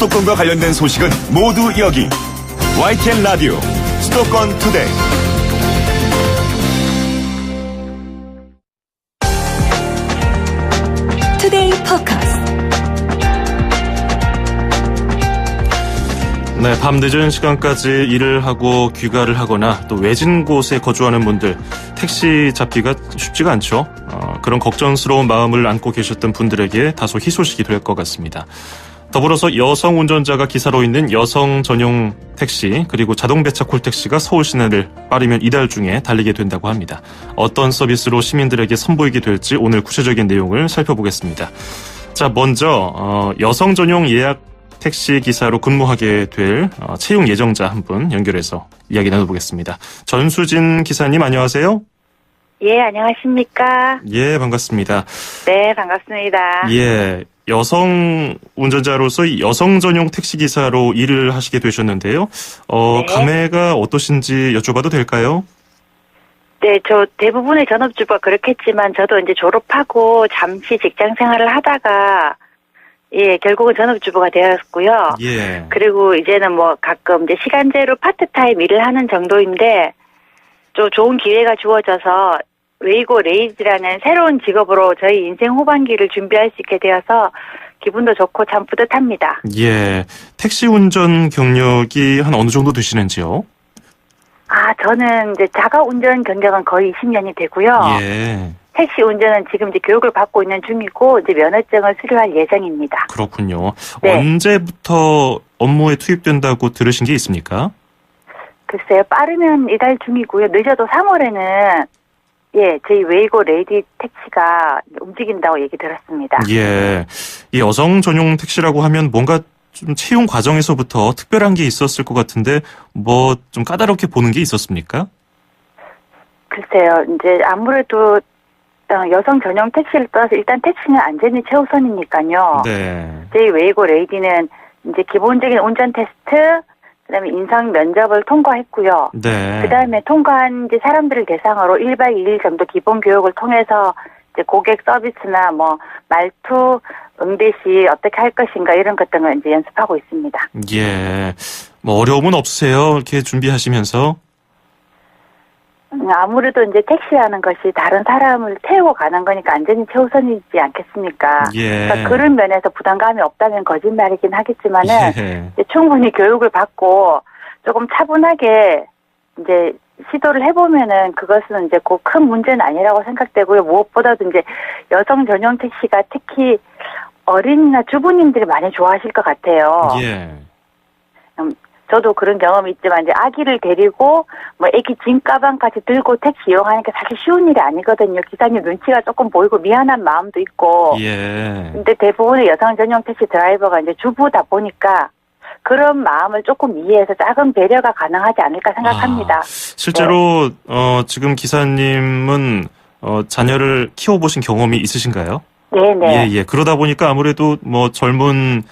수도권과 관련된 소식은 모두 여기. YTN 라디오 수도권 투데이. 투데이 포커스. 네, 밤 늦은 시간까지 일을 하고 귀가를 하거나 또 외진 곳에 거주하는 분들, 택시 잡기가 쉽지가 않죠. 그런 걱정스러운 마음을 안고 계셨던 분들에게 다소 희소식이 될 것 같습니다. 더불어서 여성 운전자가 기사로 있는 여성 전용 택시 그리고 자동 배차 콜택시가 서울 시내를 빠르면 이달 중에 달리게 된다고 합니다. 어떤 서비스로 시민들에게 선보이게 될지 오늘 구체적인 내용을 살펴보겠습니다. 자, 먼저 여성 전용 예약 택시 기사로 근무하게 될 채용 예정자 한 분 연결해서 이야기 나눠보겠습니다. 전수진 기사님 안녕하세요. 예, 안녕하십니까. 예, 반갑습니다. 네, 반갑습니다. 예, 여성 운전자로서 여성 전용 택시 기사로 일을 하시게 되셨는데요. 네. 감회가 어떠신지 여쭤봐도 될까요? 네, 저 대부분의 전업주부가 그렇겠지만 저도 이제 졸업하고 잠시 직장 생활을 하다가 예, 결국은 전업주부가 되었고요. 예. 그리고 이제는 뭐 가끔 이제 시간제로 파트타임 일을 하는 정도인데 좀 좋은 기회가 주어져서 웨이고 레이즈라는 새로운 직업으로 저희 인생 후반기를 준비할 수 있게 되어서 기분도 좋고 참 뿌듯합니다. 예. 택시 운전 경력이 한 어느 정도 되시는지요? 저는 이제 자가 운전 경력은 거의 20년이 되고요. 예. 택시 운전은 지금 이제 교육을 받고 있는 중이고 이제 면허증을 수료할 예정입니다. 그렇군요. 네. 언제부터 업무에 투입된다고 들으신 게 있습니까? 글쎄요, 빠르면 이달 중이고요. 늦어도 3월에는 예, 저희 웨이고 레이디 택시가 움직인다고 얘기 들었습니다. 예. 이 여성 전용 택시라고 하면 뭔가 좀 채용 과정에서부터 특별한 게 있었을 것 같은데 뭐 좀 까다롭게 보는 게 있었습니까? 글쎄요, 이제 아무래도 여성 전용 택시를 떠나서 일단 택시는 안전이 최우선이니까요. 네. 저희 웨이고 레이디는 이제 기본적인 운전 테스트, 그다음에 인성 면접을 통과했고요. 네. 그다음에 통과한 이제 사람들을 대상으로 1박 2일 정도 기본 교육을 통해서 이제 고객 서비스나 뭐 말투, 응대 시 어떻게 할 것인가 이런 것들을 이제 연습하고 있습니다. 예. 뭐 어려움은 없으세요? 이렇게 준비하시면서? 아무래도 이제 택시라는 것이 다른 사람을 태우고 가는 거니까 안전이 최우선이지 않겠습니까? 예. 그러니까 그런 면에서 부담감이 없다면 거짓말이긴 하겠지만은 예. 이제 충분히 교육을 받고 조금 차분하게 이제 시도를 해보면은 그것은 이제 꼭 큰 문제는 아니라고 생각되고요. 무엇보다도 이제 여성 전용 택시가 특히 어린이나 주부님들이 많이 좋아하실 것 같아요. 예. 저도 그런 경험이 있지만 이제 아기를 데리고 뭐 아기 짐 가방까지 들고 택시 이용하니까 사실 쉬운 일이 아니거든요. 기사님 눈치가 조금 보이고 미안한 마음도 있고. 예. 근데 대부분의 여성 전용 택시 드라이버가 이제 주부다 보니까 그런 마음을 조금 이해해서 작은 배려가 가능하지 않을까 생각합니다. 실제로 지금 기사님은 자녀를 키워보신 경험이 있으신가요? 네네. 예. 그러다 보니까 아무래도 뭐 젊은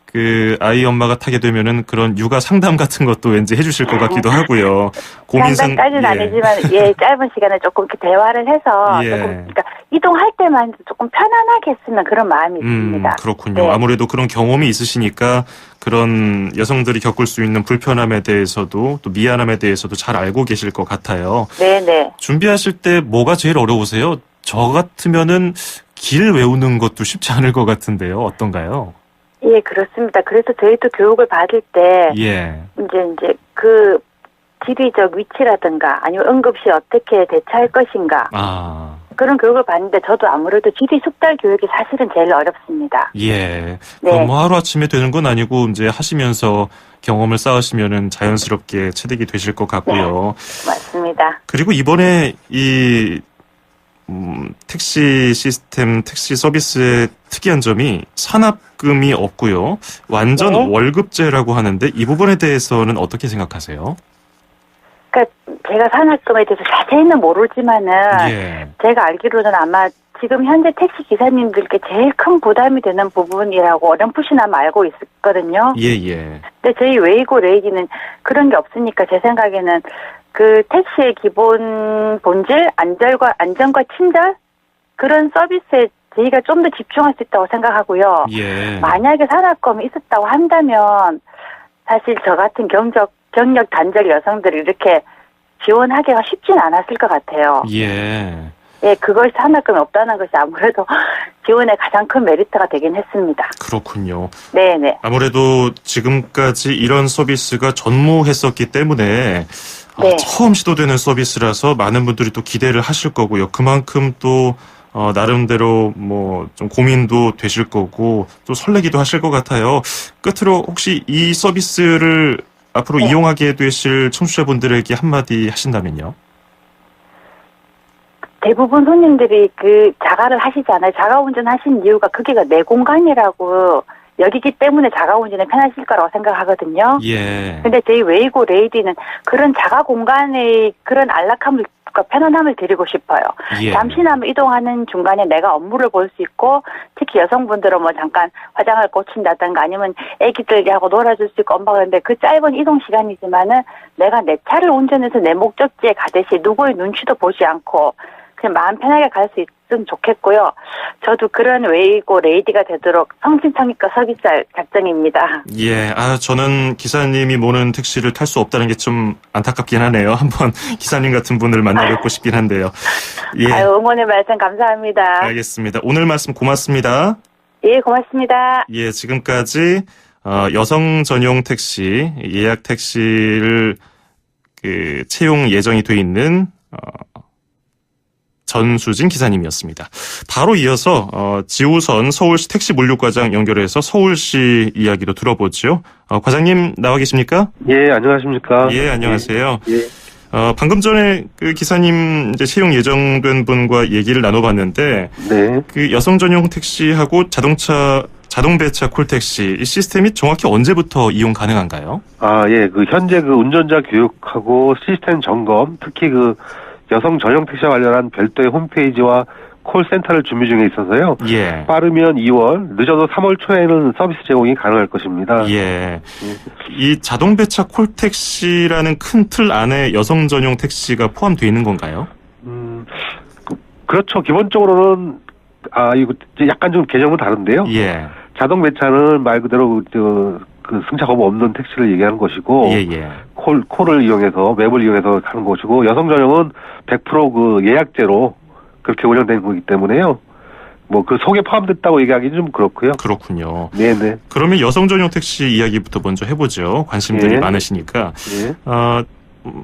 그 아이 엄마가 타게 되면은 그런 육아 상담 같은 것도 왠지 해주실 것 같기도 하고요. 상담까지는 아니지만 예 짧은 시간에 조금 이렇게 대화를 해서 예. 조금 그러니까 이동할 때만 조금 편안하게 했으면 그런 마음이 있습니다. 그렇군요. 네. 아무래도 그런 경험이 있으시니까 그런 여성들이 겪을 수 있는 불편함에 대해서도 또 미안함에 대해서도 잘 알고 계실 것 같아요. 네네. 준비하실 때 뭐가 제일 어려우세요? 저 같으면은 길 외우는 것도 쉽지 않을 것 같은데요. 어떤가요? 예, 그렇습니다. 그래서 저희도 교육을 받을 때 예. 이제 그 지리적 위치라든가 아니면 응급시 어떻게 대처할 것인가 그런 교육을 받는데 저도 아무래도 지리 숙달 교육이 사실은 제일 어렵습니다. 예. 네. 그럼 뭐 하루아침에 되는 건 아니고 이제 하시면서 경험을 쌓으시면은 자연스럽게 체득이 되실 것 같고요. 맞습니다. 그리고 이번에 이 택시 시스템, 택시 서비스의 특이한 점이 산납금이 없고요. 완전 네. 월급제라고 하는데 이 부분에 대해서는 어떻게 생각하세요? 그러니까 제가 산학금에 대해서 자세히는 모르지만은 예. 제가 알기로는 아마 지금 현재 택시 기사님들께 제일 큰 부담이 되는 부분이라고 어렴풋이나마 알고 있거든요. 예. 근데 저희 웨이고 레이디는 그런 게 없으니까 제 생각에는 그 택시의 기본 본질, 안전과 친절 그런 서비스에 저희가 좀 더 집중할 수 있다고 생각하고요. 예. 만약에 산악금이 있었다고 한다면 사실 저 같은 경력 단절 여성들이 이렇게 지원하기가 쉽진 않았을 것 같아요. 예. 예, 그걸 산악금이 없다는 것이 아무래도 지원의 가장 큰 메리트가 되긴 했습니다. 그렇군요. 네네. 아무래도 지금까지 이런 서비스가 전무했었기 때문에 네. 처음 시도되는 서비스라서 많은 분들이 또 기대를 하실 거고요. 그만큼 또 나름대로 뭐 좀 고민도 되실 거고 또 설레기도 하실 것 같아요. 끝으로 혹시 이 서비스를 앞으로 네. 이용하게 되실 청취자분들에게 한마디 하신다면요? 대부분 손님들이 그 자가를 하시잖아요. 자가운전 하신 이유가 거기가 내 공간이라고 여기기 때문에 자가운전이 편하실 거라고 생각하거든요. 예. 근데 저희 웨이고 레이디는 그런 자가 공간의 그런 안락함을 편안함을 드리고 싶어요. 예. 잠시나마 이동하는 중간에 내가 업무를 볼 수 있고 특히 여성분들은 뭐 잠깐 화장을 고친다든가 아니면 애기들하고 놀아줄 수 있고 엄마가 근데 그 짧은 이동 시간이지만은 내가 내 차를 운전해서 내 목적지에 가듯이 누구의 눈치도 보지 않고 그냥 마음 편하게 갈 수 있으면 좋겠고요. 저도 그런 웨이고 레이디가 되도록 성심성의껏 서비스할 작정입니다. 예, 저는 기사님이 모는 택시를 탈 수 없다는 게 좀 안타깝긴 하네요. 한번 기사님 같은 분을 만나뵙고 싶긴 한데요. 예. 아유, 응원의 말씀 감사합니다. 알겠습니다. 오늘 말씀 고맙습니다. 예, 고맙습니다. 예, 지금까지 여성 전용 택시, 예약 택시를 채용 예정이 돼 있는 전수진 기사님이었습니다. 바로 이어서 지우선 서울시 택시 물류과장 연결해서 서울시 이야기도 들어보죠. 과장님 나와 계십니까? 예, 안녕하십니까? 예, 안녕하세요. 예. 방금 전에 그 기사님 이제 채용 예정된 분과 얘기를 나눠봤는데, 네. 그 여성 전용 택시하고 자동 배차 콜택시 이 시스템이 정확히 언제부터 이용 가능한가요? 예, 현재 운전자 교육하고 시스템 점검, 특히 여성 전용 택시와 관련한 별도의 홈페이지와 콜센터를 준비 중에 있어서요. 예. 빠르면 2월, 늦어도 3월 초에는 서비스 제공이 가능할 것입니다. 예. 이 자동 배차 콜택시라는 큰 틀 안에 여성 전용 택시가 포함되어 있는 건가요? 그렇죠. 기본적으로는 이거 약간 좀 개념은 다른데요. 예. 자동 배차는 말 그대로 승차 거부 없는 택시를 얘기하는 것이고, 예. 콜을 이용해서, 맵을 이용해서 하는 것이고, 여성 전용은 100% 예약제로 그렇게 운영되는 거기 때문에요. 속에 포함됐다고 얘기하기는 좀 그렇고요. 그렇군요. 네네. 그러면 여성 전용 택시 이야기부터 먼저 해보죠. 관심들이 예. 많으시니까. 예.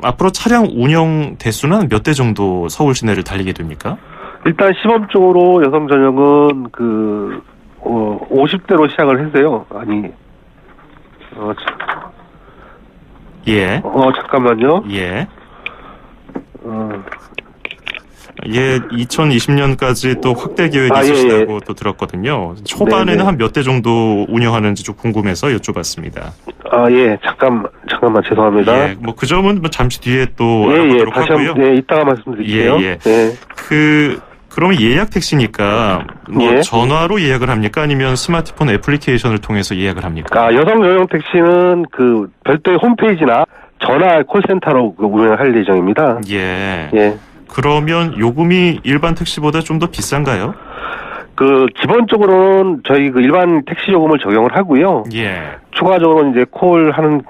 앞으로 차량 운영 대수는 몇 대 정도 서울 시내를 달리게 됩니까? 일단 시범적으로 여성 전용은 50대로 시작을 했어요. 예. 잠깐만요. 예. 예, 2020년까지 또 확대 계획이 있으시다고 또 들었거든요. 초반에는 네네. 한 몇 대 정도 운영하는지 좀 궁금해서 여쭤봤습니다. 예. 잠깐만 죄송합니다. 예, 그 점은 잠시 뒤에 또 알아보도록 다시 하고요. 한번 이따가 말씀드릴게요. 예. 네. 그러면 예약 택시니까 예. 전화로 예약을 합니까? 아니면 스마트폰 애플리케이션을 통해서 예약을 합니까? 여성 전용 택시는 별도의 홈페이지나 전화 콜센터로 운영할 예정입니다. 예. 예. 그러면 요금이 일반 택시보다 좀 더 비싼가요? 기본적으로는 저희 일반 택시 요금을 적용을 하고요. 예. 추가적으로 이제 콜 하는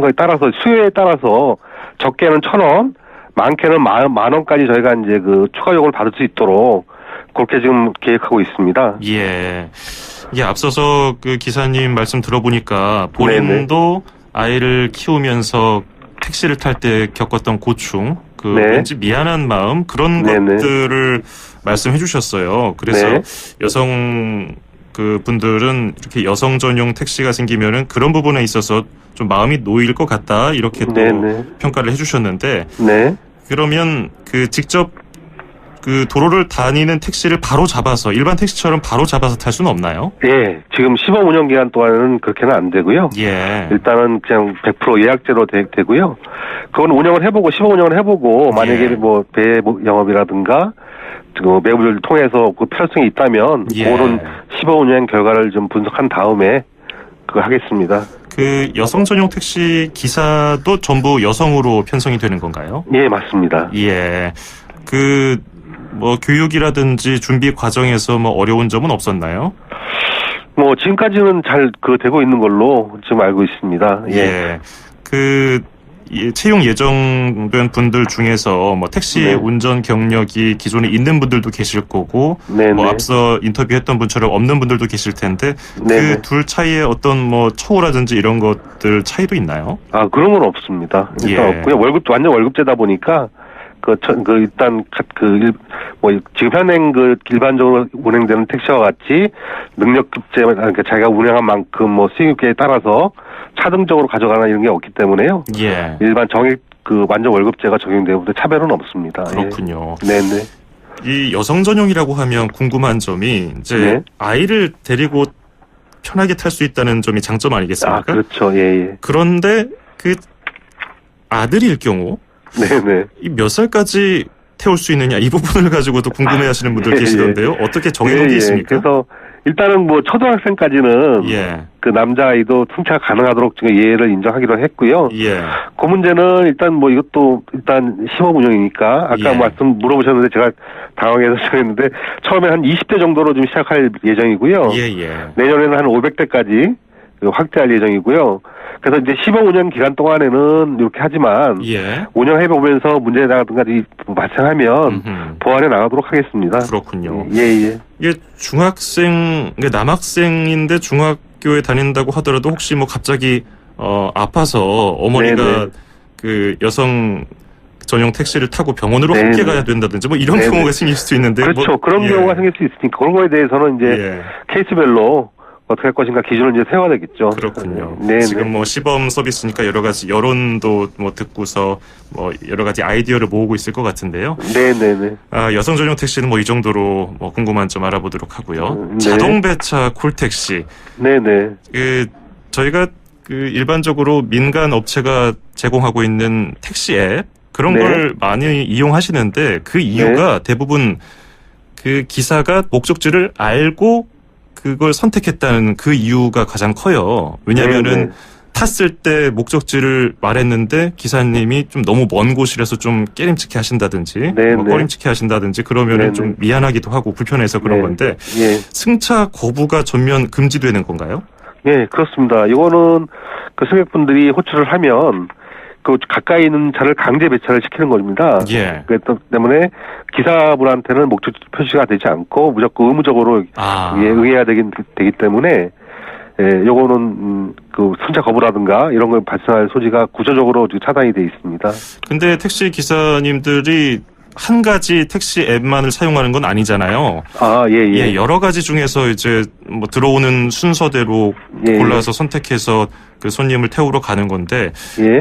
거에 따라서 수요에 따라서 적게는 1,000원, 많게는 만 원까지 저희가 이제 추가 요금을 받을 수 있도록 그렇게 지금 계획하고 있습니다. 예. 앞서서 기사님 말씀 들어보니까 본인도 아이를 키우면서 택시를 탈 때 겪었던 고충, 왠지 미안한 마음 그런 것들을 말씀해 주셨어요. 그래서 여성 분들은 이렇게 여성 전용 택시가 생기면은 그런 부분에 있어서 좀 마음이 놓일 것 같다 이렇게 또 평가를 해주셨는데, 그러면 직접 도로를 다니는 택시를 바로 잡아서 일반 택시처럼 바로 잡아서 탈 수는 없나요? 예, 지금 시범 운영 기간 동안은 그렇게는 안 되고요. 예. 일단은 그냥 100% 예약제로 되고요. 그건 시범 운영을 해보고 만약에 배 영업이라든가 매물을 통해서 필요성이 있다면 그런 시범 운영 결과를 좀 분석한 다음에 그거 하겠습니다. 여성 전용 택시 기사도 전부 여성으로 편성이 되는 건가요? 예, 맞습니다. 예. 뭐 교육이라든지 준비 과정에서 뭐 어려운 점은 없었나요? 뭐 지금까지는 잘 되고 있는 걸로 지금 알고 있습니다. 예. 채용 예정된 분들 중에서 뭐 택시 네. 운전 경력이 기존에 있는 분들도 계실 거고, 네네. 뭐 앞서 인터뷰했던 분처럼 없는 분들도 계실 텐데, 네네. 그 둘 차이에 어떤 뭐 처우라든지 이런 것들 차이도 있나요? 아, 그런 건 없습니다. 일단 예. 없고요. 완전 월급제다 보니까, 일단, 지금 현행 일반적으로 운행되는 택시와 같이 능력급제, 그러니까 자기가 운행한 만큼 뭐 수익에 따라서 차등적으로 가져가나 이런 게 없기 때문에요. 예. 일반 정액 완전 월급제가 적용되고 차별은 없습니다. 그렇군요. 예. 네네. 이 여성 전용이라고 하면 궁금한 점이 이제 네. 아이를 데리고 편하게 탈 수 있다는 점이 장점 아니겠습니까? 아, 그렇죠. 예. 그런데 그 아들일 경우 네네. 이 몇 살까지 태울 수 있느냐 이 부분을 가지고도 궁금해하시는 분들 예, 계시던데요. 어떻게 정해놓은 게 있습니까? 그래서 일단은 뭐 초등학생까지는 예. 그 남자아이도 승차가 가능하도록 지금 예외를 인정하기로 했고요. 예. 그 문제는 일단 뭐 이것도 일단 시범 운영이니까 아까 예. 물어보셨는데 제가 당황해서 했는데 처음에 한 20대 정도로 좀 시작할 예정이고요. 예. 내년에는 한 500대까지 확대할 예정이고요. 그래서 이제 시범 운영 기간 동안에는 이렇게 하지만 예. 운영해 보면서 문제라든가 발생하면 보완해 나가도록 하겠습니다. 그렇군요. 예. 이게 남학생인데 중학교에 다닌다고 하더라도 혹시 뭐 갑자기 아파서 어머니가 네네. 그 여성 전용 택시를 타고 병원으로 네네. 함께 가야 된다든지 뭐 이런 네네. 경우가 생길 수도 있는데 그렇죠. 그런 경우가 생길 수 있으니까 그런 거에 대해서는 이제 케이스별로 어떻게 할 것인가 기준을 이제 세워야 되겠죠. 그렇군요. 네. 지금 뭐 시범 서비스니까 여러 가지 여론도 뭐 듣고서 뭐 여러 가지 아이디어를 모으고 있을 것 같은데요. 네네네. 아, 여성 전용 택시는 뭐 이 정도로 뭐 궁금한 점 알아보도록 하고요. 네. 자동 배차 콜택시. 네네. 저희가 일반적으로 민간 업체가 제공하고 있는 택시 앱 그런 네. 걸 많이 이용하시는데 그 이유가 대부분 그 기사가 목적지를 알고 그걸 선택했다는 그 이유가 가장 커요. 왜냐하면은 네네. 탔을 때 목적지를 말했는데 기사님이 좀 너무 먼 곳이라서 좀 깨림칙해 하신다든지 뭐 꺼림칙해 하신다든지 그러면은 네네. 좀 미안하기도 하고 불편해서 그런 네. 건데 예. 승차 거부가 전면 금지되는 건가요? 예, 그렇습니다. 이거는 그 승객분들이 호출을 하면 그 가까이 있는 차를 강제 배차를 시키는 겁니다. 예. 그렇기 때문에 기사분한테는 목적지 표시가 되지 않고 무조건 의무적으로 응해야 되기 때문에 요거는 그 승차 거부라든가 이런 걸 발생할 소지가 구조적으로 차단이 돼 있습니다. 근데 택시 기사님들이 한 가지 택시 앱만을 사용하는 건 아니잖아요. 아, 예. 여러 가지 중에서 이제 뭐 들어오는 순서대로 골라서 선택해서 그 손님을 태우러 가는 건데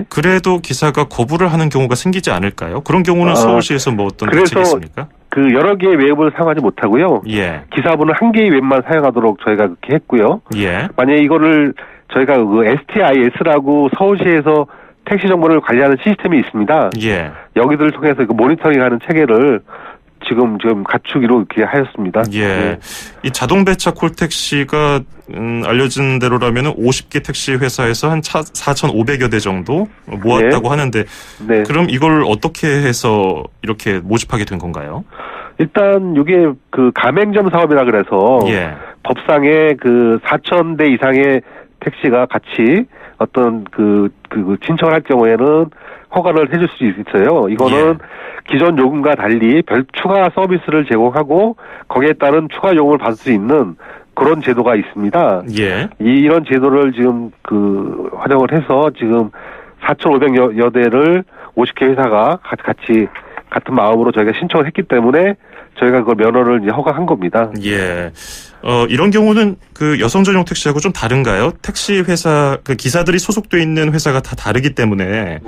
그래도 기사가 거부를 하는 경우가 생기지 않을까요? 그런 경우는 서울시에서 뭐 어떤 대책이 있습니까? 그 여러 개의 웹을 사용하지 못하고요. 기사분은 한 개의 웹만 사용하도록 저희가 그렇게 했고요. 만약에 이거를 저희가 그 STIS라고 서울시에서 택시 정보를 관리하는 시스템이 있습니다. 여기들을 통해서 그 모니터링하는 체계를 지금 갖추기로 이렇게 하였습니다. 이 자동 배차 콜택시가 알려진 대로라면 50개 택시 회사에서 한 4,500여 대 정도 모았다고 하는데 그럼 이걸 어떻게 해서 이렇게 모집하게 된 건가요? 일단 이게 그 가맹점 사업이라 그래서 법상에 그 4,000대 이상의 택시가 같이 어떤 신청을 할 경우에는 허가를 해줄 수 있어요. 이거는 기존 요금과 달리 별 추가 서비스를 제공하고 거기에 따른 추가 요금을 받을 수 있는 그런 제도가 있습니다. 이런 제도를 지금 활용을 해서 지금 4,500여 대를 50개 회사가 같이 같은 마음으로 저희가 신청을 했기 때문에 저희가 그걸 면허를 이제 허가한 겁니다. 이런 경우는 그 여성 전용 택시하고 좀 다른가요? 택시 회사 그 기사들이 소속돼 있는 회사가 다 다르기 때문에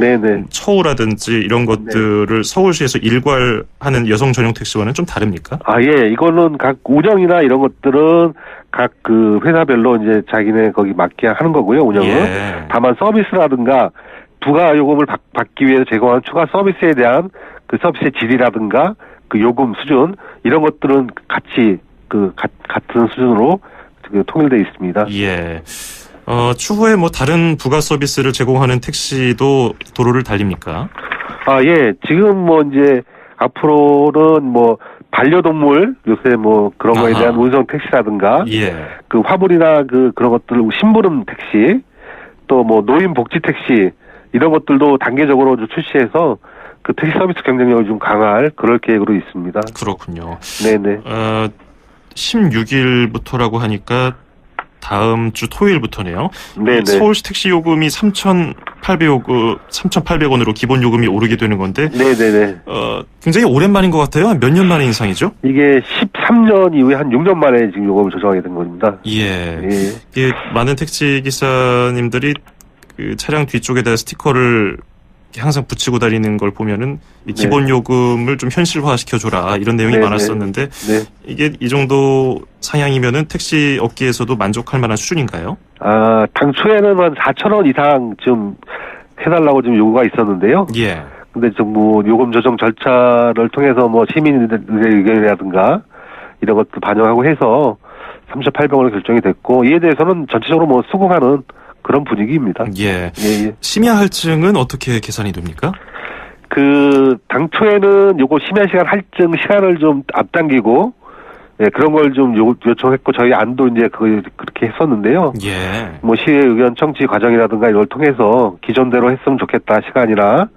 처우라든지 이런 것들을 서울시에서 일괄하는 여성 전용 택시와는 좀 다릅니까? 이거는 각 운영이나 이런 것들은 각 그 회사별로 이제 자기네 거기 맞게 하는 거고요, 운영은. 다만 서비스라든가 부가 요금을 받기 위해서 제공하는 추가 서비스에 대한 그 서비스의 질이라든가 그 요금 수준 이런 것들은 같이 같은 수준으로 통일되어 있습니다. 추후에 뭐 다른 부가 서비스를 제공하는 택시도 도로를 달립니까? 지금 뭐 이제 앞으로는 뭐 반려동물 요새 뭐 그런 거에 대한 운송 택시라든가 예. 그 화물이나 그런 것들 심부름 택시 또 뭐 노인 복지 택시 이런 것들도 단계적으로 좀 출시해서 그 택시 서비스 경쟁력을 좀 강화할 그럴 계획으로 있습니다. 그렇군요. 네네. 16일부터라고 하니까 다음 주 토요일부터네요. 네네. 서울시 택시 요금이 3,800원으로 기본 요금이 오르게 되는 건데. 네네네. 굉장히 오랜만인 것 같아요. 몇 년 만의 인상이죠? 이게 13년 이후에 한 6년 만에 지금 요금을 조정하게 된 겁니다. 예. 예. 이게 많은 택시 기사님들이 그 차량 뒤쪽에다 스티커를 항상 붙이고 다니는 걸 보면은 이 기본 요금을 좀 현실화 시켜줘라 이런 내용이 네네. 많았었는데 네. 이게 이 정도 상향이면은 택시 업계에서도 만족할 만한 수준인가요? 당초에는 한 4,000원 이상 좀 해달라고 좀 요구가 있었는데요. 예. 근데 좀 뭐 요금 조정 절차를 통해서 뭐 시민들의 의견이라든가 이런 것도 반영하고 해서 3,800원으로 결정이 됐고 이에 대해서는 전체적으로 뭐 수긍하는 그런 분위기입니다. 예. 예. 심야 할증은 어떻게 계산이 됩니까? 당초에는 요거 심야 시간 할증 시간을 좀 앞당기고, 예, 그런 걸 좀 요청했고, 저희 안도 이제 그렇게 했었는데요. 예. 뭐 시의 의견 청취 과정이라든가 이걸 통해서 기존대로 했으면 좋겠다, 시간이나,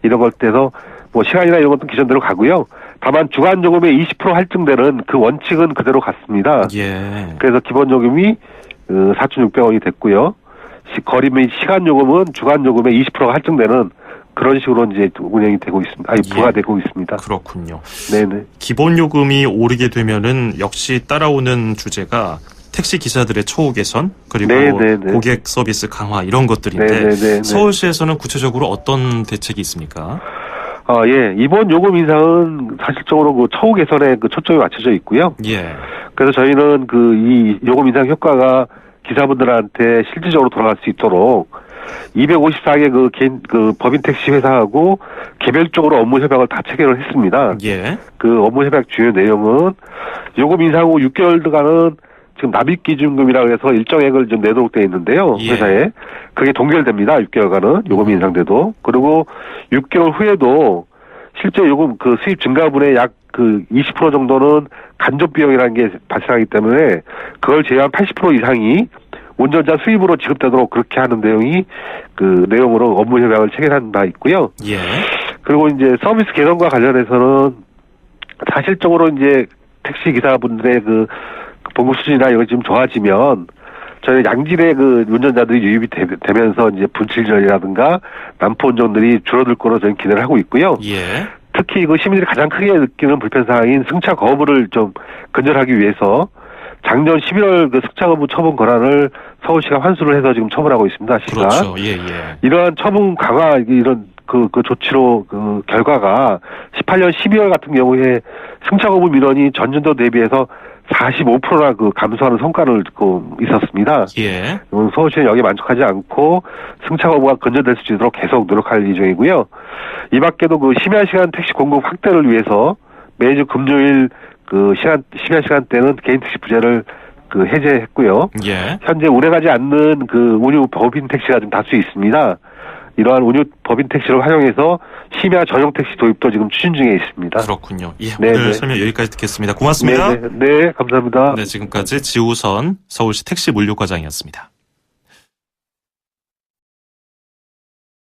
이런 것 돼서, 뭐 시간이나 이런 것도 기존대로 가고요. 다만 주간 요금의 20% 할증되는 그 원칙은 그대로 갔습니다. 예. 그래서 기본 요금이 4,600원이 됐고요. 거리 및 시간 요금은 주간 요금의 20%가 할증되는 그런 식으로 이제 운영이 되고 있습니다. 부과되고 있습니다. 그렇군요. 네네. 기본 요금이 오르게 되면은 역시 따라오는 주제가 택시 기사들의 처우 개선 그리고 네네네. 고객 서비스 강화 이런 것들인데 네네네. 서울시에서는 구체적으로 어떤 대책이 있습니까? 예. 이번 요금 인상은 사실적으로 그 처우 개선에 그 초점이 맞춰져 있고요. 예. 그래서 저희는 이 요금 인상 효과가 기사분들한테 실질적으로 돌아갈 수 있도록 254개 법인 택시 회사하고 개별적으로 업무 협약을 다 체결을 했습니다. 예. 그 업무 협약 주요 내용은 요금 인상 후 6개월간은 지금 납입 기준금이라고 해서 일정액을 좀 내도록 되어 있는데요. 예. 회사에. 그게 동결됩니다. 6개월간은 요금 인상돼도. 그리고 6개월 후에도 실제 요금 수입 증가분의 약 20% 정도는 간접 비용이라는 게 발생하기 때문에 그걸 제외한 80% 이상이 운전자 수입으로 지급되도록 그렇게 하는 내용이 내용으로 업무 협약을 체결한 바 있고요. 예. 그리고 이제 서비스 개선과 관련해서는 사실적으로 이제 택시 기사분들의 봉급 수준이나 이거 좀 좋아지면 저희 양질의 운전자들이 유입이 되면서 이제 분칠전이라든가 난포 운전들이 줄어들 거로 저는 기대를 하고 있고요. 예. 특히 시민들이 가장 크게 느끼는 불편사항인 승차 거부를 좀 근절하기 위해서 작년 11월 승차 거부 처분 권한을 서울시가 환수를 해서 지금 처분하고 있습니다. 시가. 그렇죠. 예, 예. 이러한 처분 강화 이런 조치로 결과가 18년 12월 같은 경우에 승차 거부 민원이 전년도 대비해서 45%나 감소하는 성과를 있었습니다. 예. 서울시는 여기에 만족하지 않고 승차 거부가 근절될 수 있도록 계속 노력할 예정이고요. 이 밖에도 심야 시간 택시 공급 확대를 위해서 매주 금요일 심야 시간대는 개인 택시 부재를 해제했고요. 예. 현재 운행하지 않는 운유 법인 택시가 좀 다수 있습니다. 이러한 운유 법인 택시를 활용해서 심야 전용 택시 도입도 지금 추진 중에 있습니다. 그렇군요. 예, 네네. 오늘 설명 여기까지 듣겠습니다. 고맙습니다. 네, 감사합니다. 네, 지금까지 지우선 서울시 택시 물류과장이었습니다.